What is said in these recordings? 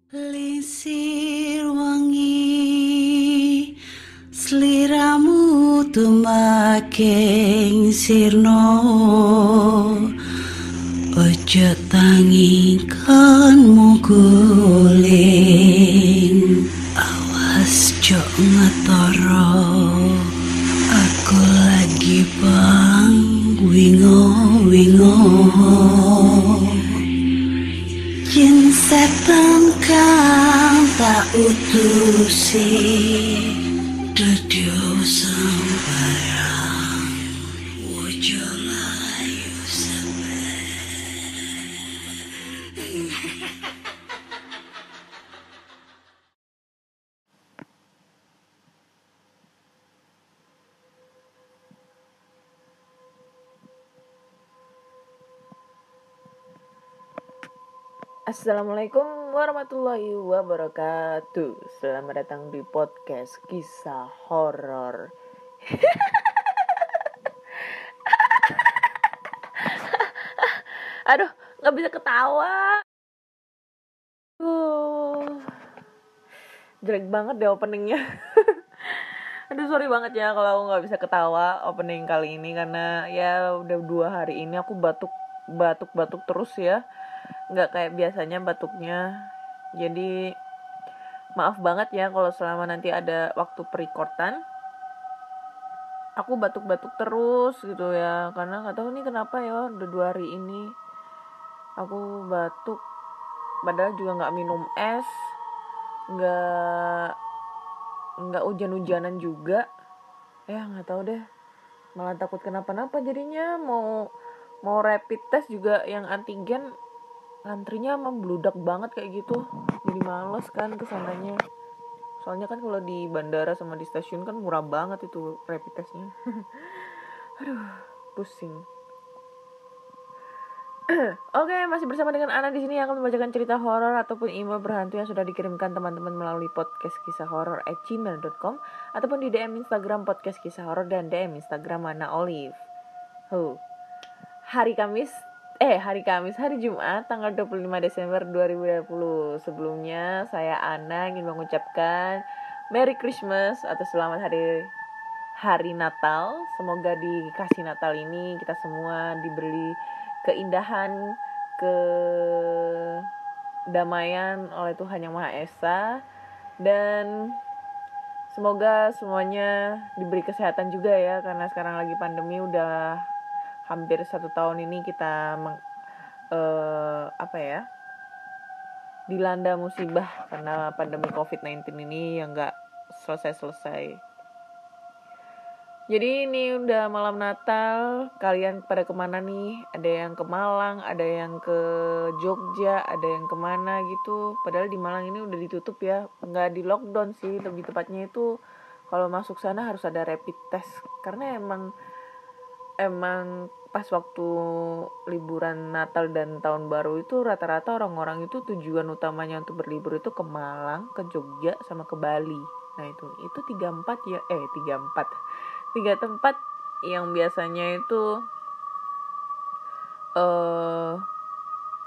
Lisir wangi sliramu tumaking sirno ojo tangi kan muguling awas jo ngetoro aku lagi bang wingo Yen setan kang tak utusi dadya sembarang ojo layu Assalamualaikum warahmatullahi wabarakatuh. Selamat datang di podcast kisah horor. Aduh, nggak bisa ketawa. Jelek banget deh openingnya. Aduh, sorry banget ya kalau aku nggak bisa ketawa opening kali ini karena ya udah 2 hari ini aku batuk terus ya. Nggak kayak biasanya batuknya. Jadi maaf banget ya kalau selama nanti ada waktu perikortan aku batuk-batuk terus gitu ya, karena nggak tahu nih kenapa ya udah 2 hari ini aku batuk padahal juga nggak minum es, nggak hujan-hujanan juga ya, nggak tahu deh, malah takut kenapa-napa jadinya. Mau rapid test juga yang antigen antrinya membludak banget kayak gitu, jadi males kan kesananya. Soalnya kan kalau di bandara sama di stasiun kan murah banget itu rapid testnya. Aduh, pusing. Oke, masih bersama dengan Ana di sini yang akan membacakan cerita horor ataupun email berhantu yang sudah dikirimkan teman-teman melalui podcast kisah horor @gmail.com ataupun di DM Instagram podcast kisah horor dan DM Instagram Ana Olive. Hari Jumat tanggal 25 Desember 2020. Sebelumnya saya Ana ingin mengucapkan Merry Christmas atau selamat hari Natal. Semoga dikasih Natal ini kita semua diberi keindahan, kedamaian oleh Tuhan Yang Maha Esa, dan semoga semuanya diberi kesehatan juga ya, karena sekarang lagi pandemi udah hampir 1 tahun ini kita dilanda musibah karena pandemi COVID-19 ini yang gak selesai-selesai. Jadi ini udah malam Natal, kalian pada kemana nih? Ada yang ke Malang, ada yang ke Jogja, ada yang kemana gitu. Padahal di Malang ini udah ditutup ya, nggak di lockdown sih, lebih tepatnya itu kalau masuk sana harus ada rapid test. Karena emang pas waktu liburan Natal dan Tahun Baru itu rata-rata orang-orang itu tujuan utamanya untuk berlibur itu ke Malang, ke Jogja, sama ke Bali. Nah itu 3 tempat yang biasanya itu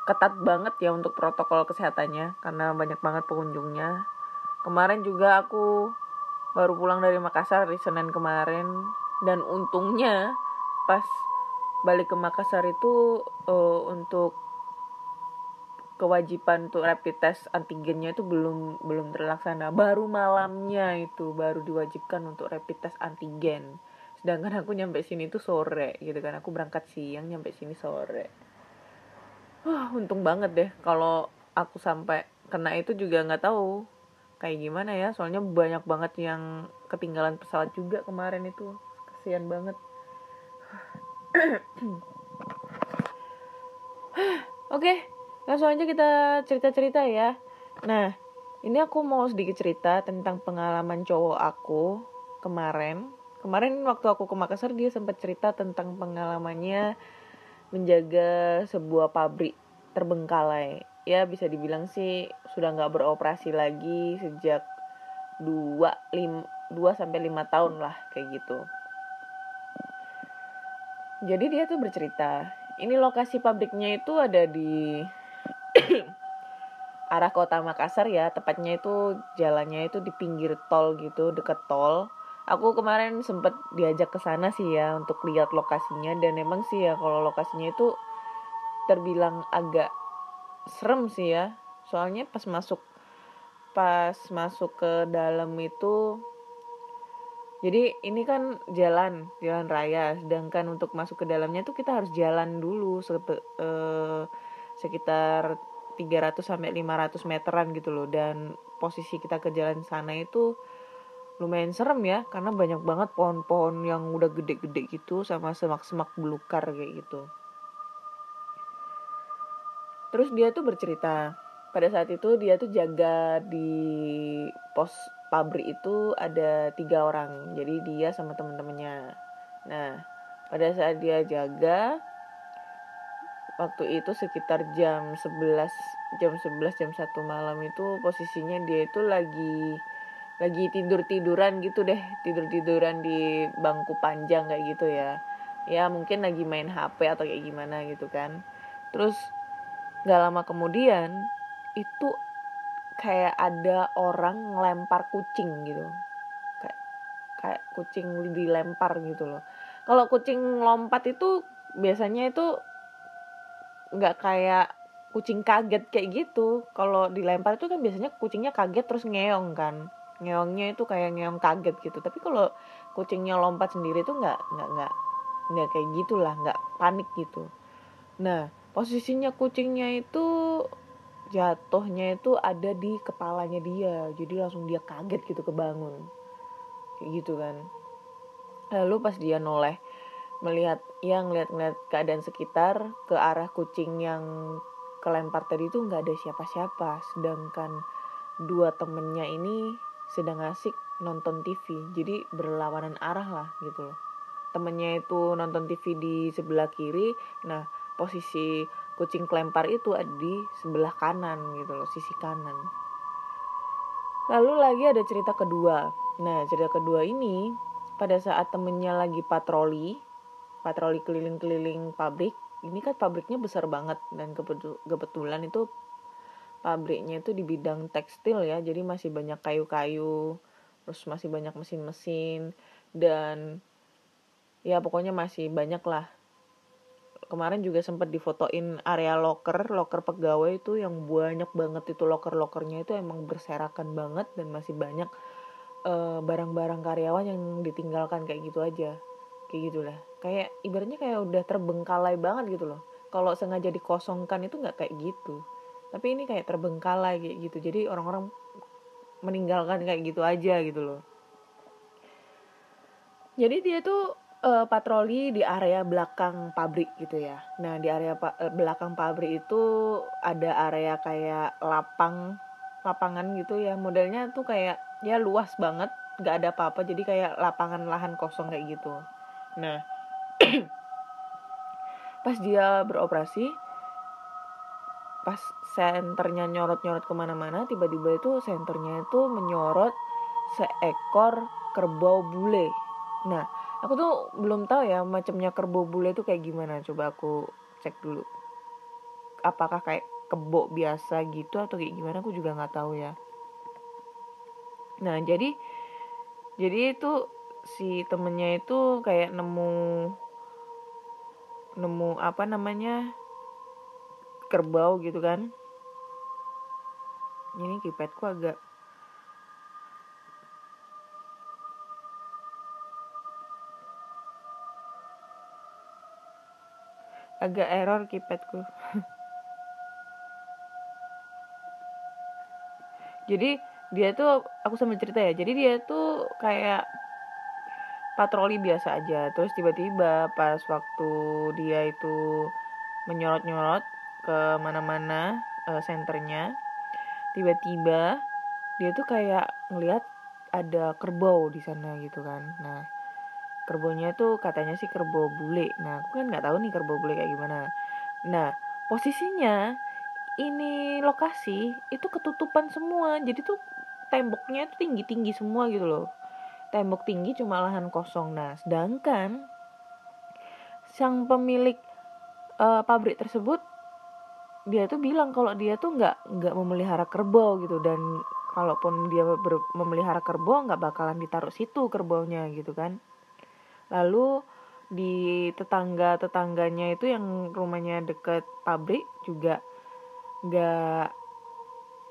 ketat banget ya untuk protokol kesehatannya karena banyak banget pengunjungnya. Kemarin juga aku baru pulang dari Makassar di Senin kemarin, dan untungnya pas balik ke Makassar itu untuk kewajiban untuk rapid test antigennya itu belum terlaksana. Baru malamnya itu baru diwajibkan untuk rapid test antigen. Sedangkan aku nyampe sini tuh sore gitu kan. Aku berangkat siang, nyampe sini sore. Untung banget deh. Kalau aku sampai kena itu juga nggak tahu kayak gimana ya. Soalnya banyak banget yang ketinggalan pesawat juga kemarin itu. Kasian banget. Oke, langsung aja kita cerita-cerita ya. Nah, ini aku mau sedikit cerita tentang pengalaman cowok aku kemarin. Kemarin waktu aku ke Makassar, dia sempat cerita tentang pengalamannya menjaga sebuah pabrik terbengkalai. Ya bisa dibilang sih sudah gak beroperasi lagi sejak 2-5 tahun lah kayak gitu. Jadi dia tuh bercerita, ini lokasi pabriknya itu ada di arah kota Makassar ya, tepatnya itu jalannya itu di pinggir tol gitu, deket tol. Aku kemarin sempet diajak ke sana sih ya untuk lihat lokasinya, dan emang sih ya kalau lokasinya itu terbilang agak serem sih ya. Soalnya pas masuk ke dalam itu, jadi ini kan jalan raya, sedangkan untuk masuk ke dalamnya tuh kita harus jalan dulu sekitar 300 sampai 500 meteran gitu loh, dan posisi kita ke jalan sana itu lumayan serem ya, karena banyak banget pohon-pohon yang udah gede-gede gitu sama semak-semak belukar kayak gitu. Terus dia tuh bercerita, pada saat itu dia tuh jaga di pos pabrik itu ada 3 orang, jadi dia sama temen-temennya. Nah, pada saat dia jaga, waktu itu sekitar jam 1 malam itu posisinya dia itu lagi tiduran gitu deh, tiduran di bangku panjang kayak gitu ya mungkin lagi main HP atau kayak gimana gitu kan. Terus gak lama kemudian itu kayak ada orang ngelempar kucing gitu, kayak kayak kucing dilempar gitu loh. Kalau kucing lompat itu biasanya itu nggak kayak kucing kaget kayak gitu. Kalau dilempar itu kan biasanya kucingnya kaget terus ngeong kan, ngeongnya itu kayak ngeong kaget gitu. Tapi kalau kucingnya lompat sendiri itu nggak kayak gitulah, nggak panik gitu. Nah, posisinya kucingnya itu jatuhnya itu ada di kepalanya dia, jadi langsung dia kaget gitu, kebangun kayak gitu kan. Lalu pas dia noleh ngeliat keadaan sekitar ke arah kucing yang kelempar tadi itu nggak ada siapa-siapa, sedangkan 2 temennya ini sedang asik nonton TV, jadi berlawanan arah lah gitu loh. Temennya itu nonton TV di sebelah kiri, nah posisi kucing kelempar itu ada di sebelah kanan gitu loh, sisi kanan. Lalu lagi ada cerita kedua. Nah, cerita kedua ini pada saat temennya lagi patroli keliling-keliling pabrik. Ini kan pabriknya besar banget, dan kebetulan itu pabriknya itu di bidang tekstil ya, jadi masih banyak kayu-kayu, terus masih banyak mesin-mesin, dan ya pokoknya masih banyak lah. Kemarin juga sempat difotoin area loker pegawai itu yang banyak banget itu, lokernya itu emang berserakan banget, dan masih banyak barang-barang karyawan yang ditinggalkan kayak gitu aja, kayak gitulah, kayak ibaratnya kayak udah terbengkalai banget gitu loh. Kalau sengaja dikosongkan itu nggak kayak gitu, tapi ini kayak terbengkalai kayak gitu, jadi orang-orang meninggalkan kayak gitu aja gitu loh. Jadi dia tuh patroli di area belakang pabrik gitu ya. Nah, di area belakang pabrik itu ada area kayak lapangan gitu ya. Modelnya tuh kayak ya luas banget, nggak ada apa-apa. Jadi kayak lapangan lahan kosong kayak gitu. Nah, pas dia beroperasi, pas senternya nyorot-nyorot kemana-mana, tiba-tiba itu senternya itu menyorot seekor kerbau bule. Nah, aku tuh belum tahu ya macamnya kerbau bule itu kayak gimana. Coba aku cek dulu. Apakah kayak kebo biasa gitu atau kayak gimana, aku juga nggak tahu ya. Nah, jadi itu si temennya itu kayak nemu apa namanya, kerbau gitu kan. Ini keypadku agak error keypadku. Jadi dia tuh, aku sambil cerita ya, jadi dia tuh kayak patroli biasa aja, terus tiba-tiba pas waktu dia itu menyorot-nyorot ke mana-mana senternya, tiba-tiba dia tuh kayak ngelihat ada kerbau di sana gitu kan. Nah, kerbaunya tuh katanya sih kerbau bule. Nah, aku kan nggak tahu nih kerbau bule kayak gimana. Nah, posisinya ini lokasi itu ketutupan semua, jadi tuh temboknya itu tinggi-tinggi semua gitu loh. Tembok tinggi, cuma lahan kosong. Nah, sedangkan sang pemilik pabrik tersebut dia tuh bilang kalau dia tuh nggak memelihara kerbau gitu, dan kalaupun dia memelihara kerbau nggak bakalan ditaruh situ kerbaunya gitu kan. Lalu di tetangganya itu yang rumahnya deket pabrik juga nggak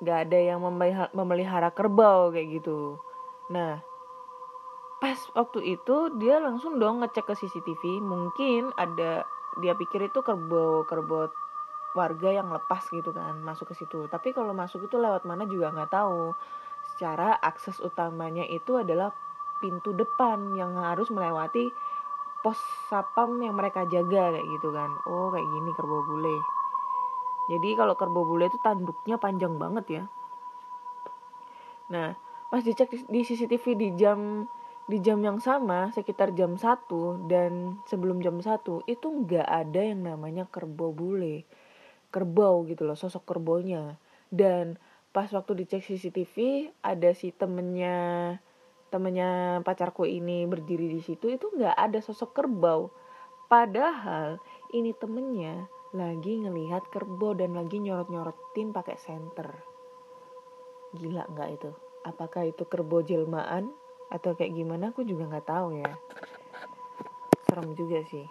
nggak ada yang memelihara kerbau kayak gitu. Nah, pas waktu itu dia langsung dong ngecek ke CCTV, mungkin ada, dia pikir itu kerbau warga yang lepas gitu kan masuk ke situ. Tapi kalau masuk itu lewat mana juga nggak tahu. Secara akses utamanya itu adalah pintu depan yang harus melewati pos sapam yang mereka jaga kayak gitu kan. Oh kayak gini kerbau bule. Jadi kalau kerbau bule itu tanduknya panjang banget ya. Nah pas dicek di CCTV di jam yang sama sekitar jam 1 dan sebelum jam 1 itu nggak ada yang namanya kerbau bule. Kerbau gitu loh, sosok kerbaunya. Dan pas waktu dicek CCTV ada si temennya pacarku ini berdiri di situ, itu nggak ada sosok kerbau. Padahal ini temennya lagi ngelihat kerbau dan lagi nyorot-nyorotin pakai senter. Gila nggak itu? Apakah itu kerbau jelmaan atau kayak gimana? Aku juga nggak tahu ya. Serem juga sih.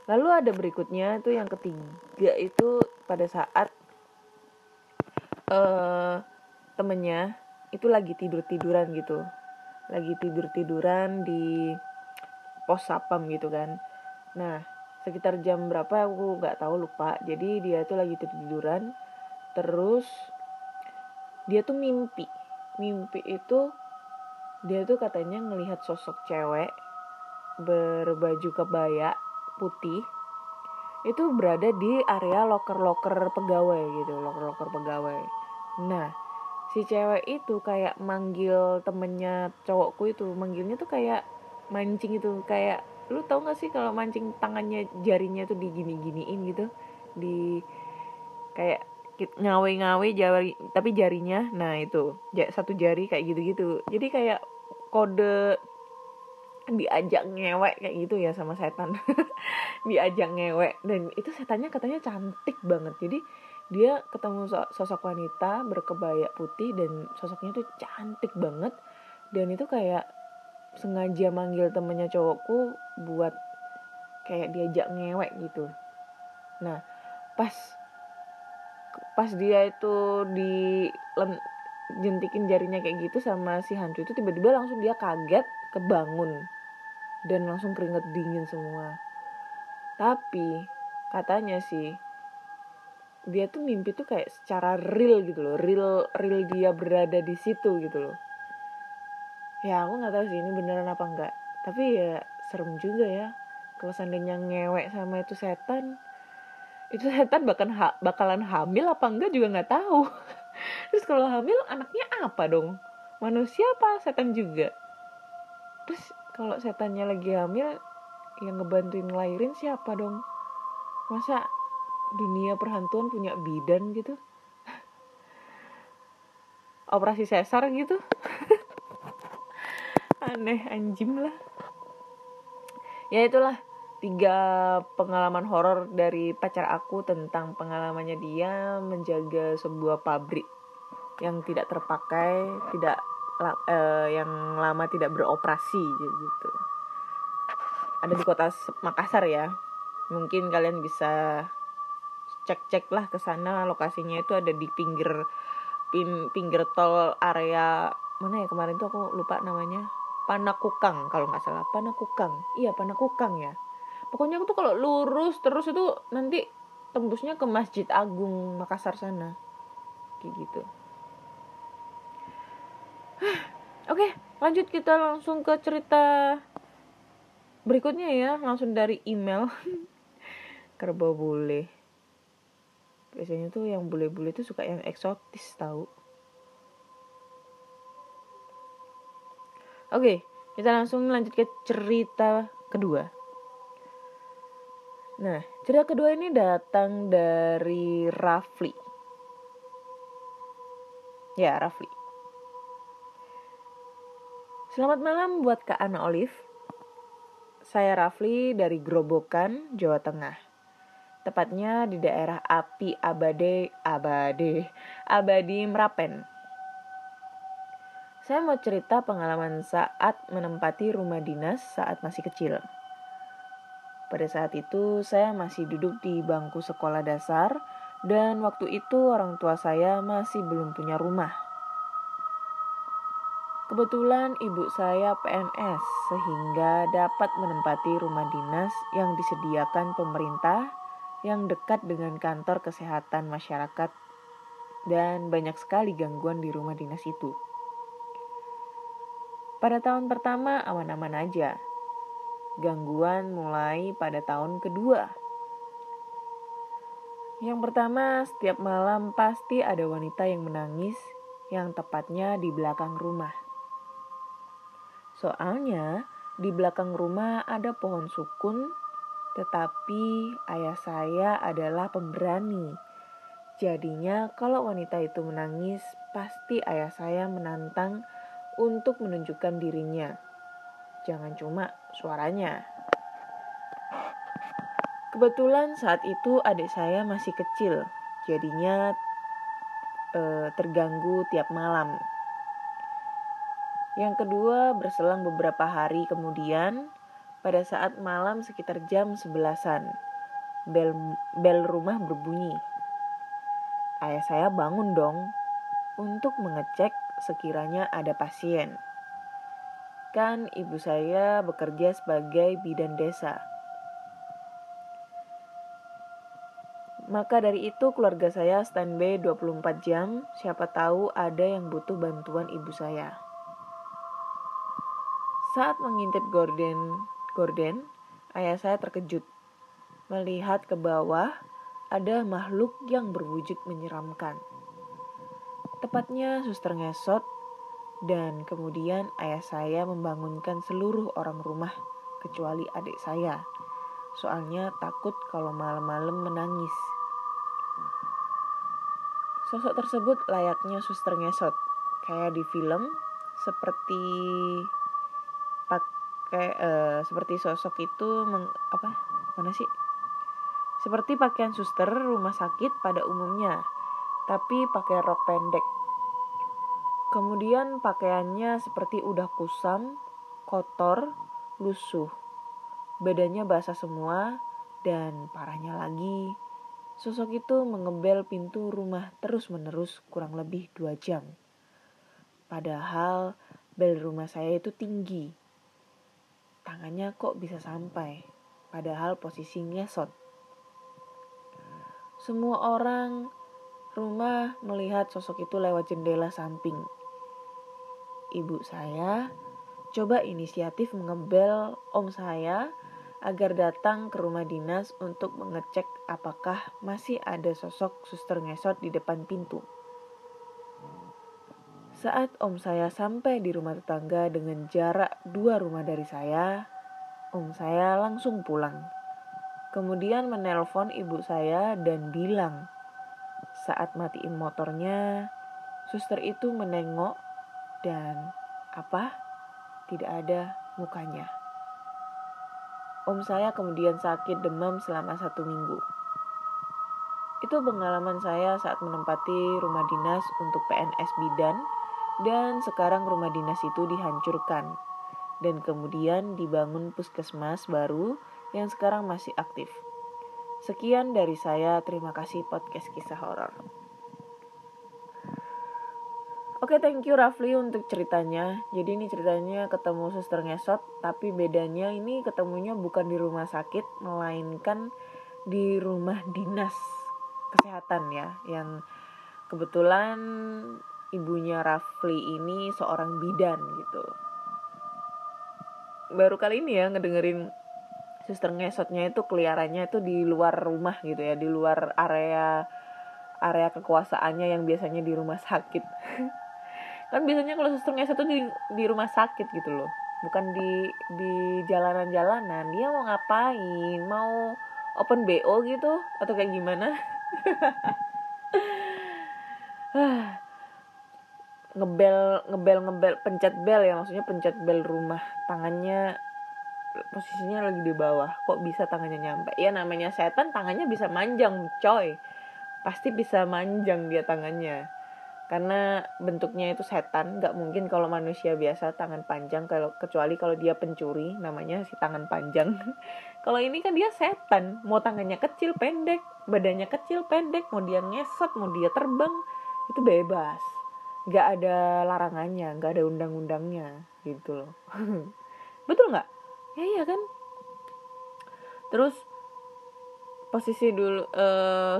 Lalu ada berikutnya tuh yang ketiga itu pada saat temennya itu lagi tiduran gitu, lagi tiduran di pos sapam gitu kan. Nah sekitar jam berapa aku nggak tahu, lupa. Jadi dia tuh lagi tiduran, terus dia tuh mimpi itu dia tuh katanya ngelihat sosok cewek berbaju kebaya putih itu berada di area loker pegawai gitu, loker pegawai. Nah si cewek itu kayak manggil temennya cowokku itu, manggilnya tuh kayak mancing itu, kayak lu tau gak sih kalau mancing tangannya jarinya tuh digini-giniin gitu, di kayak ngawe jari tapi jarinya, nah itu satu jari kayak gitu-gitu. Jadi kayak kode diajak ngewek kayak gitu ya sama setan. Diajak ngewek, dan itu setannya katanya cantik banget. Jadi dia ketemu sosok wanita berkebaya putih dan sosoknya tuh cantik banget, dan itu kayak sengaja manggil temennya cowokku buat kayak diajak ngewek gitu. Nah pas dia itu jentikin jarinya kayak gitu sama si hantu itu, tiba-tiba langsung dia kaget, kebangun dan langsung keringet dingin semua. Tapi katanya sih dia tuh mimpi tuh kayak secara real gitu loh, real dia berada di situ gitu loh. Ya aku nggak tahu sih ini beneran apa enggak, tapi ya serem juga ya kalau seandainya ngewek sama itu setan bakalan hamil apa enggak juga nggak tahu. Terus kalau hamil anaknya apa dong, manusia apa setan juga? Terus kalau setannya lagi hamil yang ngebantuin ngelahirin siapa dong? Masa dunia perhantuan punya bidan gitu, operasi sesar gitu? Aneh anjim lah. Ya itulah 3 pengalaman horor dari pacar aku tentang pengalamannya dia menjaga sebuah pabrik yang tidak terpakai, yang lama tidak beroperasi gitu. Ada di kota Makassar ya. Mungkin kalian bisa cek lah ke sana, lokasinya itu ada di pinggir tol area mana ya, kemarin tuh aku lupa namanya. Panakukang kalau nggak salah, Panakukang ya. Pokoknya aku tuh kalau lurus terus itu nanti tembusnya ke Masjid Agung Makassar sana, kayak gitu. Oke, lanjut kita langsung ke cerita berikutnya ya, langsung dari email. Kerbau bule. Biasanya tuh yang bule-bule tuh suka yang eksotis tahu. Oke, kita langsung lanjut ke cerita kedua. Nah, cerita kedua ini datang dari Rafli. Ya, Rafli. Selamat malam buat Kak Ana Olive. Saya Rafli dari Grobogan, Jawa Tengah. tepatnya di daerah Abadi Merapen. Saya mau cerita pengalaman saat menempati rumah dinas saat masih kecil. Pada saat itu saya masih duduk di bangku sekolah dasar dan waktu itu orang tua saya masih belum punya rumah. Kebetulan ibu saya PNS sehingga dapat menempati rumah dinas yang disediakan pemerintah yang dekat dengan kantor kesehatan masyarakat dan banyak sekali gangguan di rumah dinas itu. Pada tahun pertama aman-aman aja. Gangguan mulai pada tahun kedua. Yang pertama, setiap malam pasti ada wanita yang menangis yang tepatnya di belakang rumah. Soalnya di belakang rumah ada pohon sukun, tetapi ayah saya adalah pemberani. Jadinya kalau wanita itu menangis, pasti ayah saya menantang untuk menunjukkan dirinya. Jangan cuma suaranya. Kebetulan saat itu adik saya masih kecil, jadinya terganggu tiap malam. Yang kedua, berselang beberapa hari kemudian, pada saat malam sekitar jam 11-an, bel rumah berbunyi. Ayah saya bangun dong untuk mengecek sekiranya ada pasien. Kan ibu saya bekerja sebagai bidan desa. Maka dari itu keluarga saya standby 24 jam, siapa tahu ada yang butuh bantuan ibu saya. Saat mengintip gorden, ayah saya terkejut. Melihat ke bawah, ada makhluk yang berwujud menyeramkan. Tepatnya suster ngesot, dan kemudian ayah saya membangunkan seluruh orang rumah, kecuali adik saya. Soalnya takut kalau malam-malam menangis. Sosok tersebut layaknya suster ngesot, kayak di film, seperti sosok itu seperti pakaian suster rumah sakit pada umumnya, tapi pakai rok pendek. Kemudian pakaiannya seperti udah kusam, kotor, lusuh. Badannya basah semua, dan parahnya lagi, sosok itu mengebel pintu rumah terus-menerus kurang lebih 2 jam. Padahal bel rumah saya itu tinggi. Tangannya kok bisa sampai, padahal posisi ngesot. Semua orang rumah melihat sosok itu lewat jendela samping. Ibu saya coba inisiatif mengebel om saya agar datang ke rumah dinas untuk mengecek apakah masih ada sosok suster ngesot di depan pintu. Saat om saya sampai di rumah tetangga dengan jarak 2 rumah dari saya, om saya langsung pulang. Kemudian menelpon ibu saya dan bilang, saat matiin motornya, suster itu menengok dan tidak ada mukanya. Om saya kemudian sakit demam selama 1 minggu. Itu pengalaman saya saat menempati rumah dinas untuk PNS bidan, dan sekarang rumah dinas itu dihancurkan. Dan kemudian dibangun puskesmas baru yang sekarang masih aktif. Sekian dari saya, terima kasih podcast kisah horor. Oke, thank you Rafli untuk ceritanya. Jadi ini ceritanya ketemu suster ngesot, tapi bedanya ini ketemunya bukan di rumah sakit, melainkan di rumah dinas kesehatan ya. Yang kebetulan ibunya Rafli ini seorang bidan gitu. Baru kali ini ya ngedengerin suster ngesotnya itu keliarannya itu di luar rumah gitu ya, di luar area kekuasaannya yang biasanya di rumah sakit. Kan biasanya kalau suster ngesot tuh di rumah sakit gitu loh, bukan di jalanan-jalanan. Dia mau ngapain? Mau open BO gitu atau kayak gimana? ngebel pencet bel ya, maksudnya pencet bel rumah, tangannya posisinya lagi di bawah, kok bisa tangannya nyampe? Ya namanya setan, tangannya bisa manjang coy, pasti bisa manjang dia tangannya, karena bentuknya itu setan. Gak mungkin kalau manusia biasa tangan panjang, kecuali kalau dia pencuri, namanya si tangan panjang. Kalau ini kan dia setan, mau tangannya kecil pendek, badannya kecil pendek, mau dia ngesot, mau dia terbang, itu bebas, gak ada larangannya, gak ada undang-undangnya gitu loh. Betul nggak? Ya iya kan. Terus posisi dulu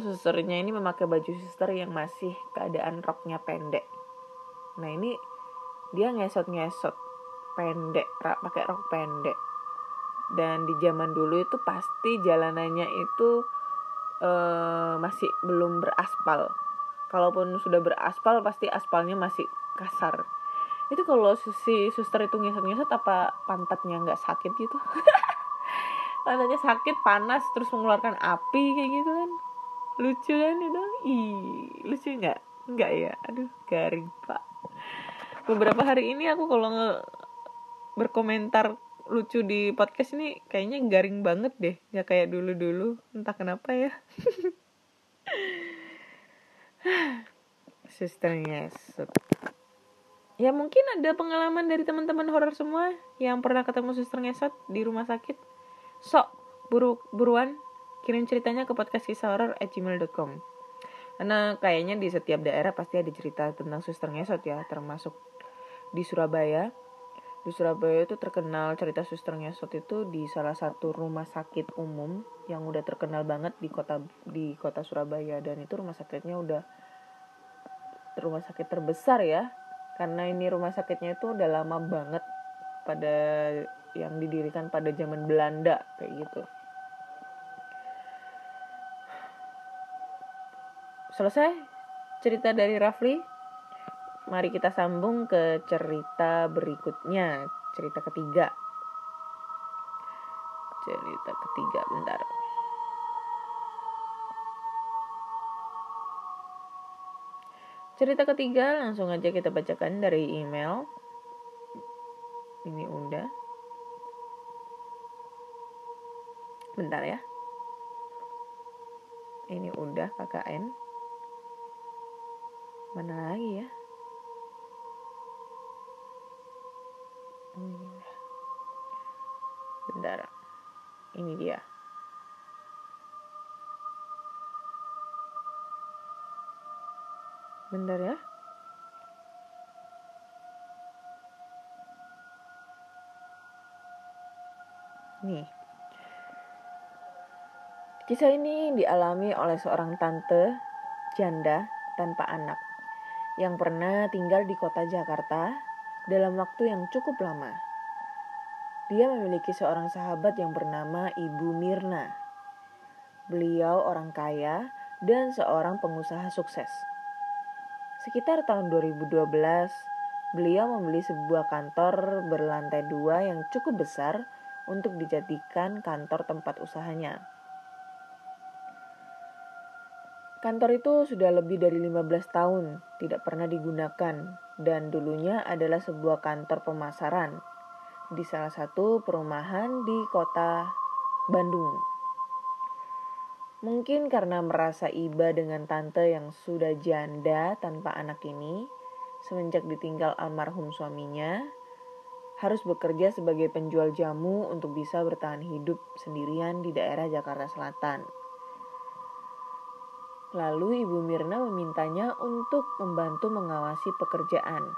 susternya ini memakai baju suster yang masih keadaan roknya pendek. Nah ini dia ngesot pendek, pakai rok pendek. Dan di zaman dulu itu pasti jalanannya itu masih belum beraspal. Kalaupun sudah beraspal, pasti aspalnya masih kasar. Itu kalau si suster itu ngesot apa pantatnya nggak sakit gitu? Pantatnya sakit, panas, terus mengeluarkan api kayak gitu kan. Lucu kan itu? Lucu nggak? Nggak ya? Aduh, garing pak. Beberapa hari ini aku kalau berkomentar lucu di podcast ini kayaknya garing banget deh, nggak kayak dulu-dulu. Entah kenapa ya. Suster ngesot. Ya mungkin ada pengalaman dari teman-teman horor semua yang pernah ketemu suster ngesot di rumah sakit. Sok, buruan kirim ceritanya ke podcastkisahhoror@gmail.com. Karena kayaknya di setiap daerah pasti ada cerita tentang suster ngesot ya, termasuk di Surabaya. Di Surabaya itu terkenal cerita suster ngesot itu di salah satu rumah sakit umum yang udah terkenal banget di kota Surabaya, dan itu rumah sakitnya udah rumah sakit terbesar ya. Karena ini rumah sakitnya itu udah lama banget, pada yang didirikan pada zaman Belanda kayak gitu. Selesai cerita dari Rafli. Mari kita sambung ke cerita berikutnya, cerita ketiga. Bentar. Cerita ketiga langsung aja kita bacakan dari email. Ini udah. Bentar ya. Ini udah KKN. Mana lagi ya? Bentar. Ini dia. Bentar ya. Nih. Kisah ini dialami oleh seorang tante janda tanpa anak yang pernah tinggal di kota Jakarta dalam waktu yang cukup lama. Dia memiliki seorang sahabat yang bernama Ibu Mirna. Beliau orang kaya dan seorang pengusaha sukses. Sekitar tahun 2012, beliau membeli sebuah kantor berlantai 2 yang cukup besar untuk dijadikan kantor tempat usahanya. Kantor itu sudah lebih dari 15 tahun tidak pernah digunakan, dan dulunya adalah sebuah kantor pemasaran di salah satu perumahan di kota Bandung. Mungkin karena merasa iba dengan tante yang sudah janda tanpa anak ini, semenjak ditinggal almarhum suaminya, harus bekerja sebagai penjual jamu untuk bisa bertahan hidup sendirian di daerah Jakarta Selatan. Lalu Ibu Mirna memintanya untuk membantu mengawasi pekerjaan.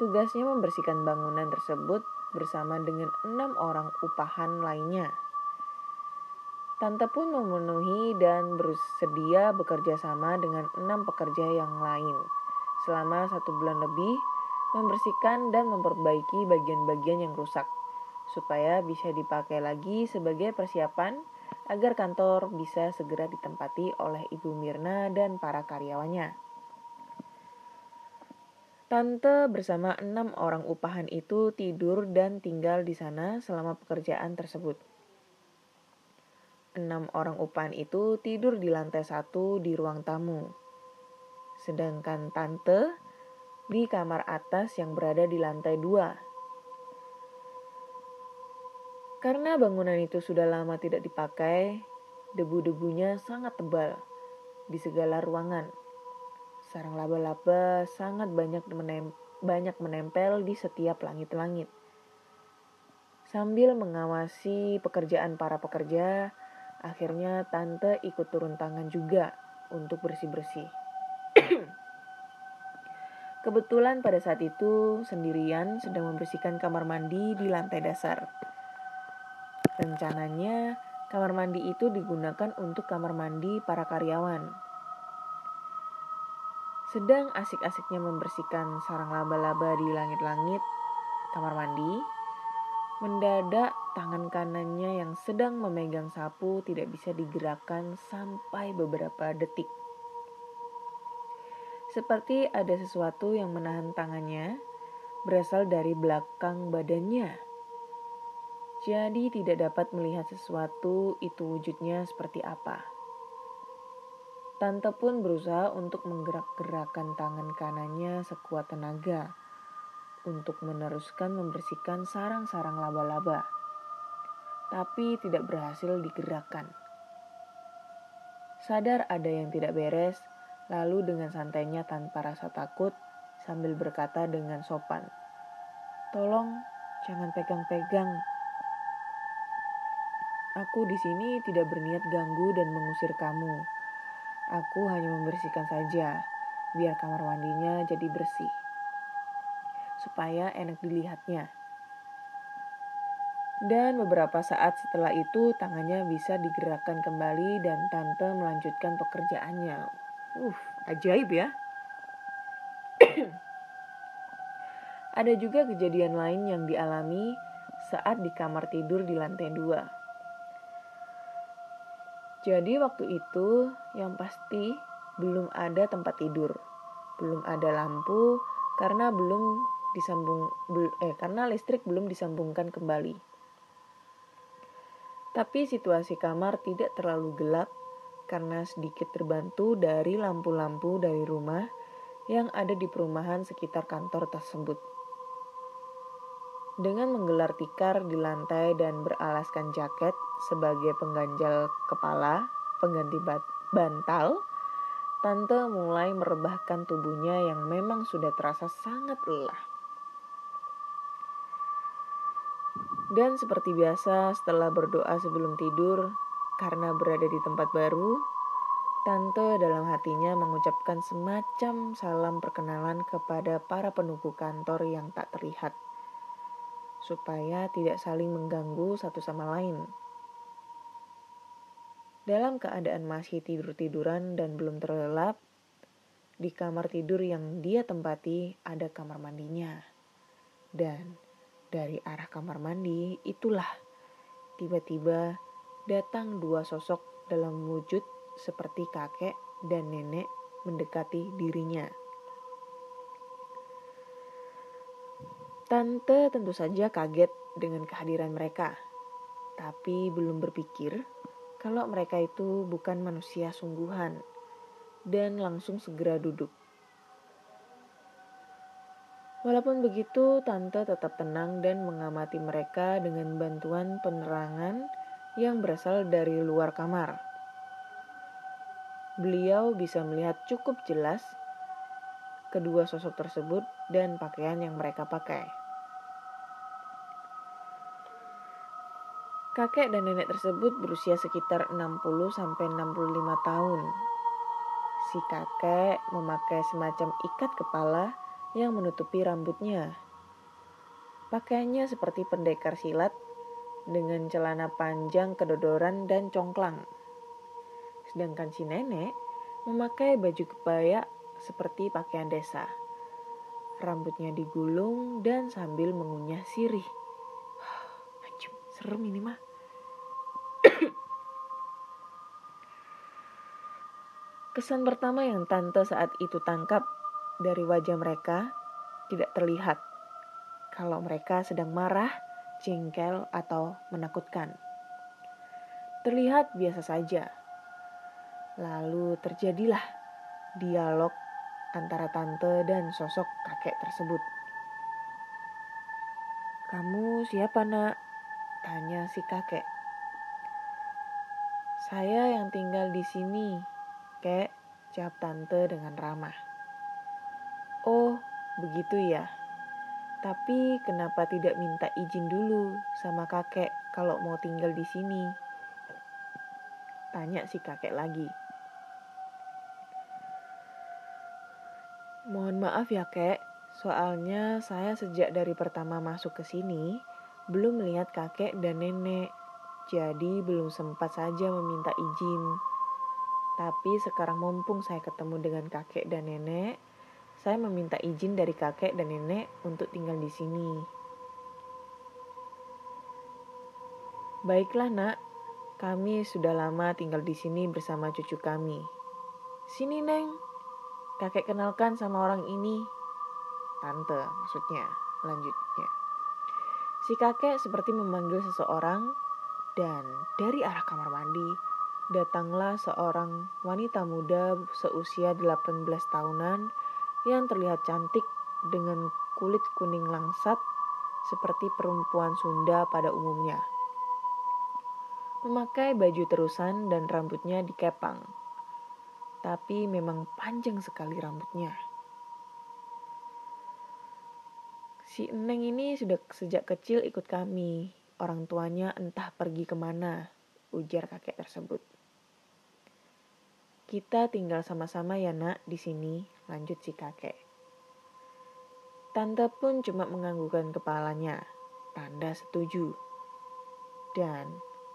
Tugasnya membersihkan bangunan tersebut bersama dengan 6 orang upahan lainnya. Tante pun memenuhi dan bersedia bekerja sama dengan 6 pekerja yang lain selama 1 bulan lebih, membersihkan dan memperbaiki bagian-bagian yang rusak supaya bisa dipakai lagi sebagai persiapan agar kantor bisa segera ditempati oleh Ibu Mirna dan para karyawannya. Tante bersama 6 orang upahan itu tidur dan tinggal di sana selama pekerjaan tersebut. 6 orang upahan itu tidur di lantai 1 di ruang tamu. Sedangkan tante di kamar atas yang berada di lantai 2. Karena bangunan itu sudah lama tidak dipakai, debu-debunya sangat tebal di segala ruangan. Sarang laba-laba sangat banyak menempel di setiap langit-langit. Sambil mengawasi pekerjaan para pekerja, akhirnya tante ikut turun tangan juga untuk bersih-bersih. Kebetulan pada saat itu sendirian sedang membersihkan kamar mandi di lantai dasar. Rencananya kamar mandi itu digunakan untuk kamar mandi para karyawan. Sedang asik-asiknya membersihkan sarang laba-laba di langit-langit kamar mandi, mendadak tangan kanannya yang sedang memegang sapu tidak bisa digerakkan sampai beberapa detik. Seperti ada sesuatu yang menahan tangannya, berasal dari belakang badannya. Jadi tidak dapat melihat sesuatu itu wujudnya seperti apa. Tante pun berusaha untuk menggerak-gerakkan tangan kanannya sekuat tenaga untuk meneruskan membersihkan sarang-sarang laba-laba. Tapi tidak berhasil digerakkan. Sadar ada yang tidak beres, lalu dengan santainya tanpa rasa takut sambil berkata dengan sopan, "Tolong jangan pegang-pegang. Aku di sini tidak berniat ganggu dan mengusir kamu. Aku hanya membersihkan saja, biar kamar mandinya jadi bersih, supaya enak dilihatnya." Dan beberapa saat setelah itu tangannya bisa digerakkan kembali dan tante melanjutkan pekerjaannya. Ajaib ya. Ada juga kejadian lain yang dialami saat di kamar tidur di lantai 2. Jadi waktu itu yang pasti belum ada tempat tidur, belum ada lampu karena karena listrik belum disambungkan kembali. Tapi situasi kamar tidak terlalu gelap karena sedikit terbantu dari lampu-lampu dari rumah yang ada di perumahan sekitar kantor tersebut. Dengan menggelar tikar di lantai dan beralaskan jaket sebagai pengganjal kepala, pengganti bantal, tante mulai merebahkan tubuhnya yang memang sudah terasa sangat lelah. Dan seperti biasa setelah berdoa sebelum tidur, karena berada di tempat baru, tante dalam hatinya mengucapkan semacam salam perkenalan kepada para penunggu kantor yang tak terlihat, supaya tidak saling mengganggu satu sama lain. Dalam keadaan masih tidur-tiduran dan belum terlelap, di kamar tidur yang dia tempati ada kamar mandinya. Dan dari arah kamar mandi itulah tiba-tiba datang dua sosok dalam wujud seperti kakek dan nenek mendekati dirinya. Tante tentu saja kaget dengan kehadiran mereka, tapi belum berpikir kalau mereka itu bukan manusia sungguhan, dan langsung segera duduk. Walaupun begitu, tante tetap tenang dan mengamati mereka dengan bantuan penerangan yang berasal dari luar kamar. Beliau bisa melihat cukup jelas kedua sosok tersebut dan pakaian yang mereka pakai. Kakek dan nenek tersebut berusia sekitar 60-65 tahun. Si kakek memakai semacam ikat kepala yang menutupi rambutnya. Pakaiannya seperti pendekar silat dengan celana panjang kedodoran dan congklang. Sedangkan si nenek memakai baju kebaya seperti pakaian desa. Rambutnya digulung dan sambil mengunyah sirih. Serem ini mah. Kesan pertama yang tante saat itu tangkap dari wajah mereka tidak terlihat kalau mereka sedang marah, jengkel, atau menakutkan. Terlihat biasa saja. Lalu terjadilah dialog antara tante dan sosok kakek tersebut. "Kamu siapa, Nak?" tanya si kakek. Saya yang tinggal di sini, kek, jawab tante dengan ramah. Oh, begitu ya. Tapi kenapa tidak minta izin dulu sama kakek kalau mau tinggal di sini? Tanya si kakek lagi. Mohon maaf ya kek, soalnya saya sejak dari pertama masuk ke sini belum melihat kakek dan nenek. Jadi belum sempat saja meminta izin. Tapi sekarang mumpung saya ketemu dengan kakek dan nenek, saya meminta izin dari kakek dan nenek untuk tinggal di sini. Baiklah nak, kami sudah lama tinggal di sini bersama cucu kami. Sini Neng, kakek kenalkan sama orang ini. Tante maksudnya, lanjutnya. Si kakek seperti memanggil seseorang dan dari arah kamar mandi datanglah seorang wanita muda seusia 18 tahunan yang terlihat cantik dengan kulit kuning langsat seperti perempuan Sunda pada umumnya. Memakai baju terusan dan rambutnya dikepang. Tapi memang panjang sekali rambutnya. Si Eneng ini sudah sejak kecil ikut kami. Orang tuanya entah pergi kemana, ujar kakek tersebut. Kita tinggal sama-sama ya nak di sini, lanjut si kakek. Tante pun cuma menganggukkan kepalanya, tanda setuju. Dan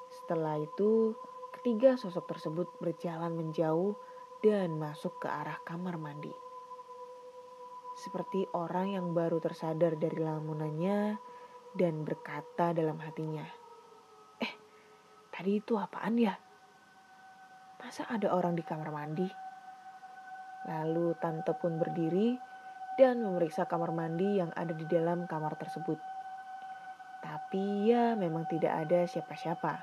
setelah itu, ketiga sosok tersebut berjalan menjauh dan masuk ke arah kamar mandi. Seperti orang yang baru tersadar dari lamunannya dan berkata dalam hatinya, tadi itu apaan ya? Masa ada orang di kamar mandi? Lalu tante pun berdiri dan memeriksa kamar mandi yang ada di dalam kamar tersebut. Tapi ya memang tidak ada siapa-siapa.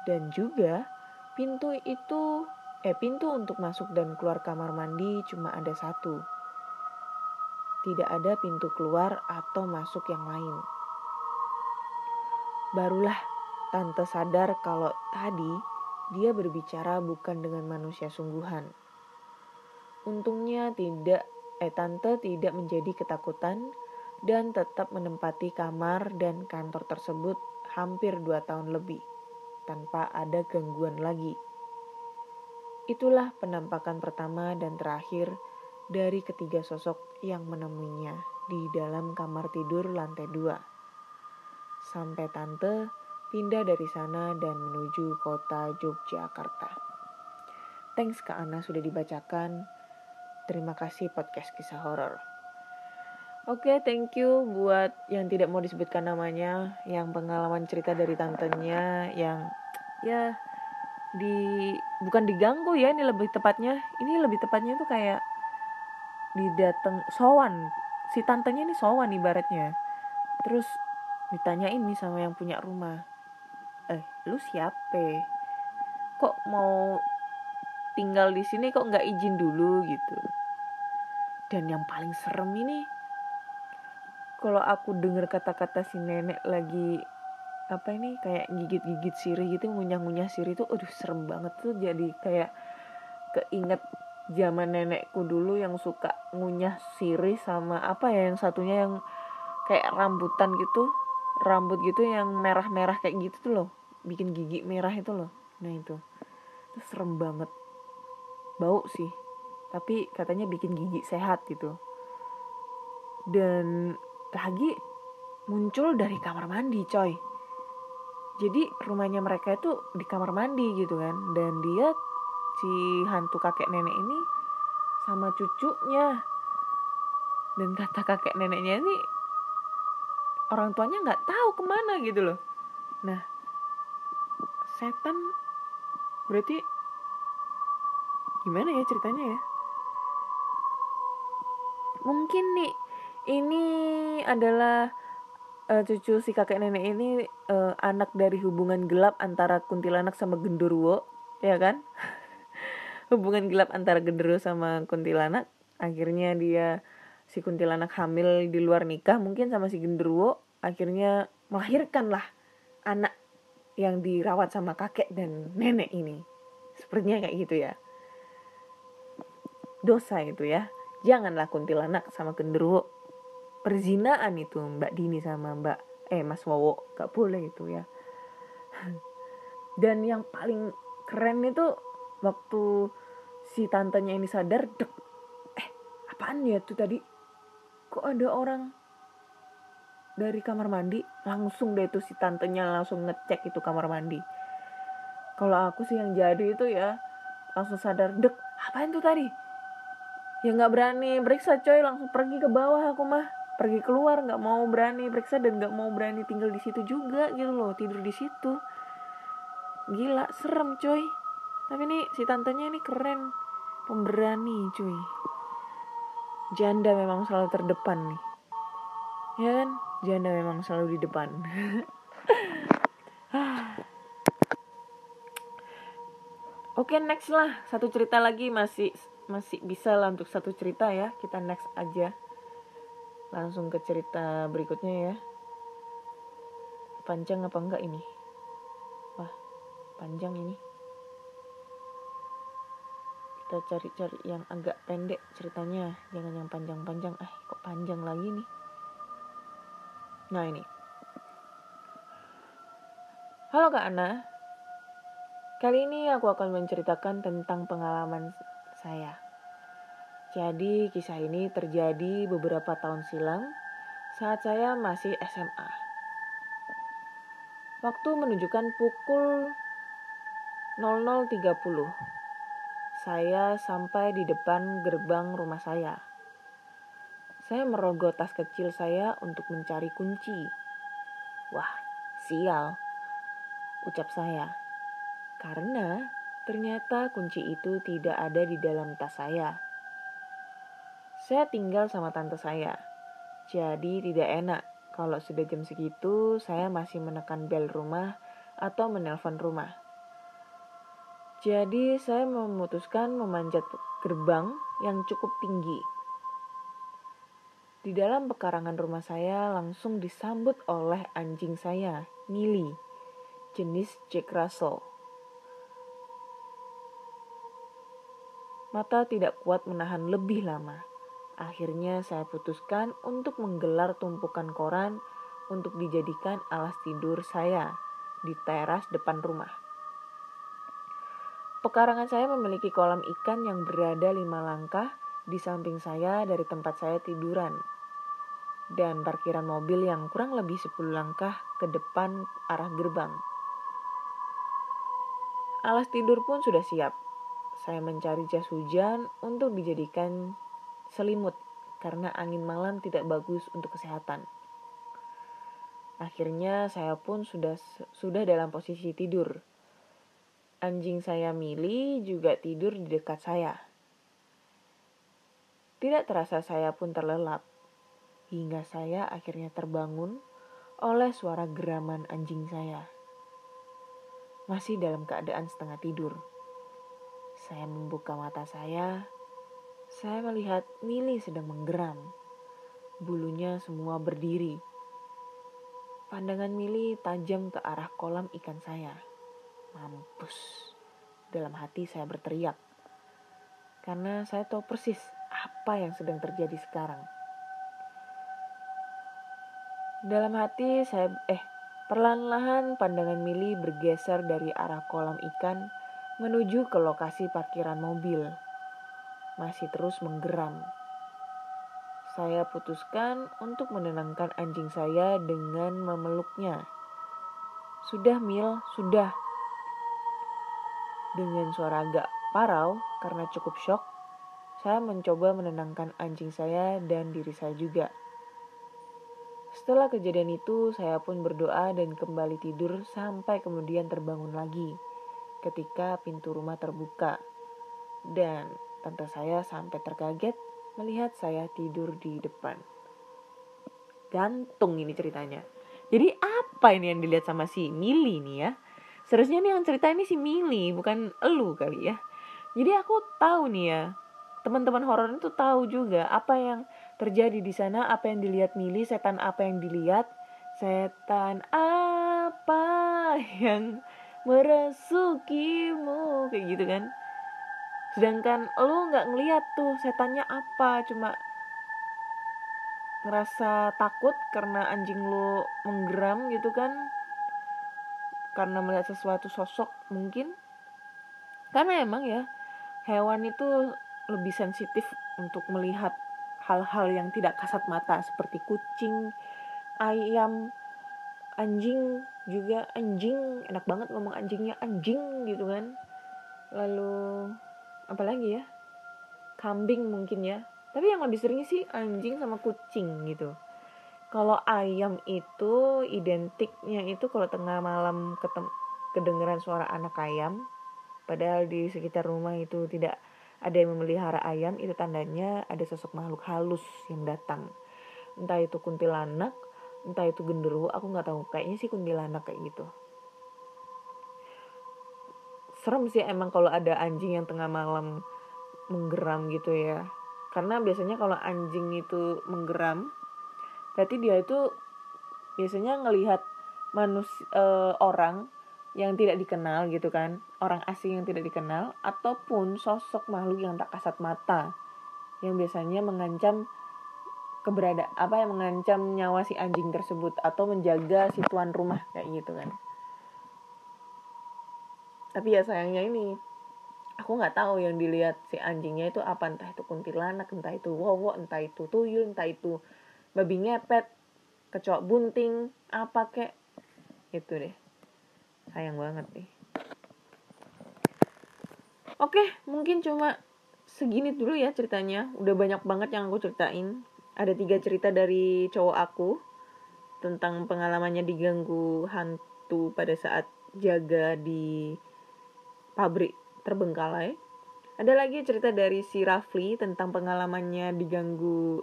Dan juga pintu untuk masuk dan keluar kamar mandi cuma ada satu. Tidak ada pintu keluar atau masuk yang lain. Barulah tante sadar kalau tadi dia berbicara bukan dengan manusia sungguhan. Untungnya tante tidak menjadi ketakutan dan tetap menempati kamar dan kantor tersebut hampir 2 tahun lebih tanpa ada gangguan lagi. Itulah penampakan pertama dan terakhir dari ketiga sosok yang menemuinya di dalam kamar tidur lantai 2. Sampai tante pindah dari sana dan menuju kota Yogyakarta. Thanks Kak Ana sudah dibacakan. Terima kasih podcast kisah horor. Oke, thank you buat yang tidak mau disebutkan namanya, yang pengalaman cerita dari tantenya yang ya bukan diganggu ya, ini lebih tepatnya itu kayak didateng sowan. Si tantenya ini sowan ibaratnya. Terus ditanyain nih sama yang punya rumah. Lu siapa? Kok mau tinggal di sini kok nggak izin dulu gitu. Dan yang paling serem ini, kalau aku dengar kata-kata si nenek lagi kayak gigit-gigit sirih gitu, ngunyah-ngunyah sirih itu, aduh serem banget tuh. Jadi kayak keinget zaman nenekku dulu yang suka ngunyah sirih sama yang satunya yang kayak rambut gitu yang merah-merah kayak gitu tuh loh, bikin gigi merah itu loh. Nah itu serem banget, bau sih, tapi katanya bikin gigi sehat gitu. Dan lagi muncul dari kamar mandi coy. Jadi rumahnya mereka itu di kamar mandi gitu kan. Dan dia, si hantu kakek nenek ini sama cucunya. Dan kata kakek neneknya ini, orang tuanya gak tahu kemana gitu loh. Nah, setan berarti gimana ya ceritanya ya? Mungkin nih ini adalah cucu si kakek nenek ini anak dari hubungan gelap antara kuntilanak sama genderuwo, ya kan? Hubungan gelap antara genderuwo sama kuntilanak. Akhirnya si kuntilanak hamil di luar nikah mungkin sama si genderuwo, akhirnya melahirkan lah anak yang dirawat sama kakek dan nenek ini. Sepertinya kayak gitu ya. Dosa itu ya. Janganlah kuntilanak sama genderuwo. Perzinaan itu Mbak Dini sama Mas Wowo. Gak boleh itu ya. Dan yang paling keren itu waktu si tantenya ini sadar, apaan ya tuh tadi? Kok ada orang dari kamar mandi? Langsung deh tuh si tantenya langsung ngecek itu kamar mandi. Kalau aku sih yang jadi itu ya langsung sadar, apaan tuh tadi? Ya nggak berani periksa coy, langsung pergi ke bawah aku mah. Pergi keluar, nggak mau berani periksa dan nggak mau berani tinggal di situ juga gitu loh, tidur di situ. Gila, serem coy. Tapi nih si tantenya ini keren, pemberani cuy. Janda memang selalu terdepan nih. Ya kan? Janda memang selalu di depan. Oke, next lah. Satu cerita lagi masih bisa lah untuk satu cerita ya. Kita next aja. Langsung ke cerita berikutnya ya. Panjang apa enggak ini? Wah, panjang ini. Kita cari-cari yang agak pendek ceritanya. Jangan yang panjang-panjang. Kok panjang lagi nih? Nah ini. Halo Kak Ana. Kali ini aku akan menceritakan tentang pengalaman saya. Jadi kisah ini terjadi beberapa tahun silam saat saya masih SMA. Waktu menunjukkan pukul 00.30. Saya sampai di depan gerbang rumah saya. Saya merogoh tas kecil saya untuk mencari kunci. Wah, sial, ucap saya. Karena ternyata kunci itu tidak ada di dalam tas saya. Saya tinggal sama tante saya. Jadi tidak enak kalau sudah jam segitu saya masih menekan bel rumah atau menelpon rumah. Jadi saya memutuskan memanjat gerbang yang cukup tinggi. Di dalam pekarangan rumah saya langsung disambut oleh anjing saya, Millie, jenis Jack Russell. Mata tidak kuat menahan lebih lama. Akhirnya saya putuskan untuk menggelar tumpukan koran untuk dijadikan alas tidur saya di teras depan rumah. Pekarangan saya memiliki kolam ikan yang berada 5 langkah di samping saya dari tempat saya tiduran. Dan parkiran mobil yang kurang lebih 10 langkah ke depan arah gerbang. Alas tidur pun sudah siap. Saya mencari jas hujan untuk dijadikan selimut karena angin malam tidak bagus untuk kesehatan. Akhirnya saya pun sudah dalam posisi tidur. Anjing saya Millie juga tidur di dekat saya. Tidak terasa saya pun terlelap. Hingga saya akhirnya terbangun oleh suara geraman anjing saya. Masih dalam keadaan setengah tidur. Saya membuka mata saya melihat Millie sedang menggeram. Bulunya semua berdiri. Pandangan Millie tajam ke arah kolam ikan saya. Mampus. Dalam hati saya berteriak. Karena saya tahu persis apa yang sedang terjadi sekarang. Dalam hati saya perlahan-lahan pandangan Millie bergeser dari arah kolam ikan menuju ke lokasi parkiran mobil. Masih terus menggeram. Saya putuskan untuk menenangkan anjing saya dengan memeluknya. Sudah Mil, sudah. Dengan suara agak parau karena cukup syok, saya mencoba menenangkan anjing saya dan diri saya juga. Setelah kejadian itu, saya pun berdoa dan kembali tidur sampai kemudian terbangun lagi ketika pintu rumah terbuka. Dan tante saya sampai terkaget melihat saya tidur di depan. Gantung ini ceritanya. Jadi apa ini yang dilihat sama si Millie nih ya? Seharusnya nih yang cerita ini si Millie, bukan elu kali ya. Jadi aku tahu nih ya, teman-teman horor itu tahu juga apa yang terjadi di sana, apa yang dilihat Millie, setan apa yang dilihat, setan apa yang merasukimu, kayak gitu kan. Sedangkan lu nggak ngeliat tuh setannya apa, cuma ngerasa takut karena anjing lu menggeram gitu kan, karena melihat sesuatu sosok mungkin. Karena emang ya hewan itu lebih sensitif untuk melihat hal-hal yang tidak kasat mata seperti kucing, ayam, anjing juga. Anjing, enak banget ngomong anjingnya anjing gitu kan. Lalu apalagi ya, kambing mungkin ya, tapi yang lebih sering sih anjing sama kucing gitu. Kalau ayam itu identiknya itu kalau tengah malam kedengeran suara anak ayam, padahal di sekitar rumah itu tidak ada yang memelihara ayam, itu tandanya ada sosok makhluk halus yang datang. Entah itu kuntilanak, entah itu genderuwo, aku nggak tahu. Kayaknya sih kuntilanak kayak gitu. Serem sih emang kalau ada anjing yang tengah malam menggeram gitu ya. Karena biasanya kalau anjing itu menggeram, berarti dia itu biasanya ngelihat orang yang tidak dikenal gitu kan, orang asing yang tidak dikenal, ataupun sosok makhluk yang tak kasat mata yang biasanya mengancam yang mengancam nyawa si anjing tersebut atau menjaga si tuan rumah kayak gitu kan. Tapi ya sayangnya ini aku nggak tahu yang dilihat si anjingnya itu apa, entah itu kuntilanak, entah itu wowo, entah itu tuyul, entah itu babi ngepet, kecoak bunting, apa kek itu deh. Sayang banget nih. Oke, mungkin cuma segini dulu ya ceritanya. Udah banyak banget yang aku ceritain. Ada 3 cerita dari cowok aku tentang pengalamannya diganggu hantu pada saat jaga di pabrik terbengkalai. Ada lagi cerita dari si Rafli tentang pengalamannya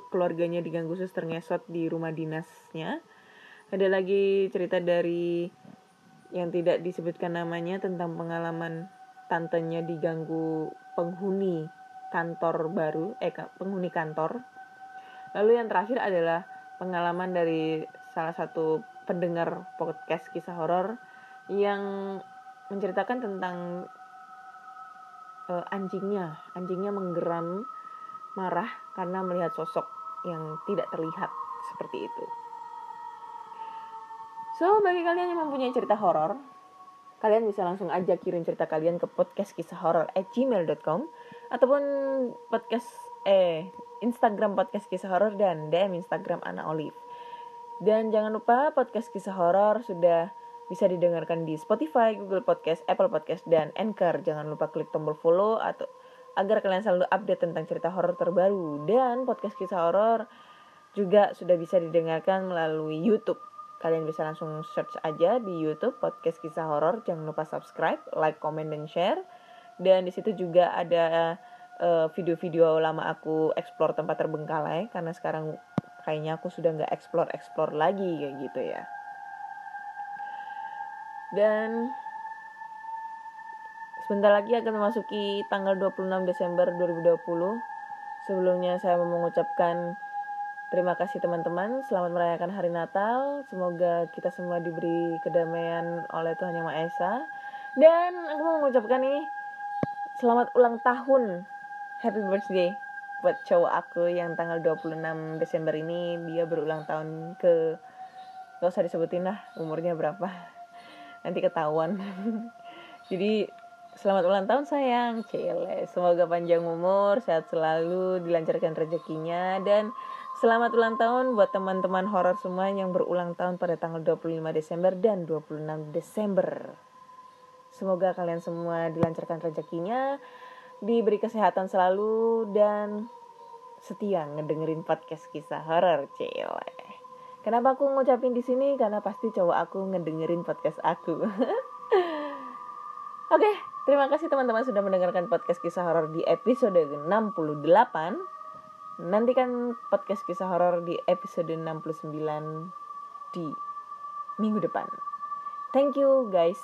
keluarganya diganggu suster ngesot di rumah dinasnya. Ada lagi cerita dari yang tidak disebutkan namanya tentang pengalaman tantenya diganggu penghuni kantor. Lalu yang terakhir adalah pengalaman dari salah satu pendengar podcast kisah horor yang menceritakan tentang anjingnya menggeram marah karena melihat sosok yang tidak terlihat seperti itu. So, bagi kalian yang mempunyai cerita horor, kalian bisa langsung aja kirim cerita kalian ke podcastkisahhoror@gmail.com ataupun Instagram podcast kisah horor dan DM Instagram Ana Olive. Dan jangan lupa podcast kisah horor sudah bisa didengarkan di Spotify, Google Podcast, Apple Podcast, dan Anchor. Jangan lupa klik tombol follow agar kalian selalu update tentang cerita horor terbaru. Dan podcast kisah horor juga sudah bisa didengarkan melalui YouTube. Kalian bisa langsung search aja di YouTube podcast kisah horor. Jangan lupa subscribe, like, comment, dan share. Dan di situ juga ada video-video lama aku explore tempat terbengkalai, karena sekarang kayaknya aku sudah nggak explore lagi kayak gitu ya. Dan sebentar lagi akan memasuki tanggal 26 Desember 2020. Sebelumnya saya mau mengucapkan terima kasih teman-teman, selamat merayakan hari Natal. Semoga kita semua diberi kedamaian oleh Tuhan Yang Maha Esa. Dan aku mau mengucapkan nih, selamat ulang tahun, happy birthday buat cowok aku yang tanggal 26 Desember ini. Dia berulang tahun gak usah disebutin lah umurnya berapa, nanti ketahuan. Jadi selamat ulang tahun sayang, Cile. Semoga panjang umur, sehat selalu, dilancarkan rezekinya. Dan selamat ulang tahun buat teman-teman horor semua yang berulang tahun pada tanggal 25 Desember dan 26 Desember. Semoga kalian semua dilancarkan rezekinya, diberi kesehatan selalu, dan setia ngedengerin podcast kisah horor, Cile. Kenapa aku ngucapin di sini? Karena pasti cowok aku ngedengerin podcast aku. Oke, terima kasih teman-teman sudah mendengarkan podcast kisah horor di episode 68. Nantikan podcast kisah horor di episode 69 di minggu depan. Thank you guys.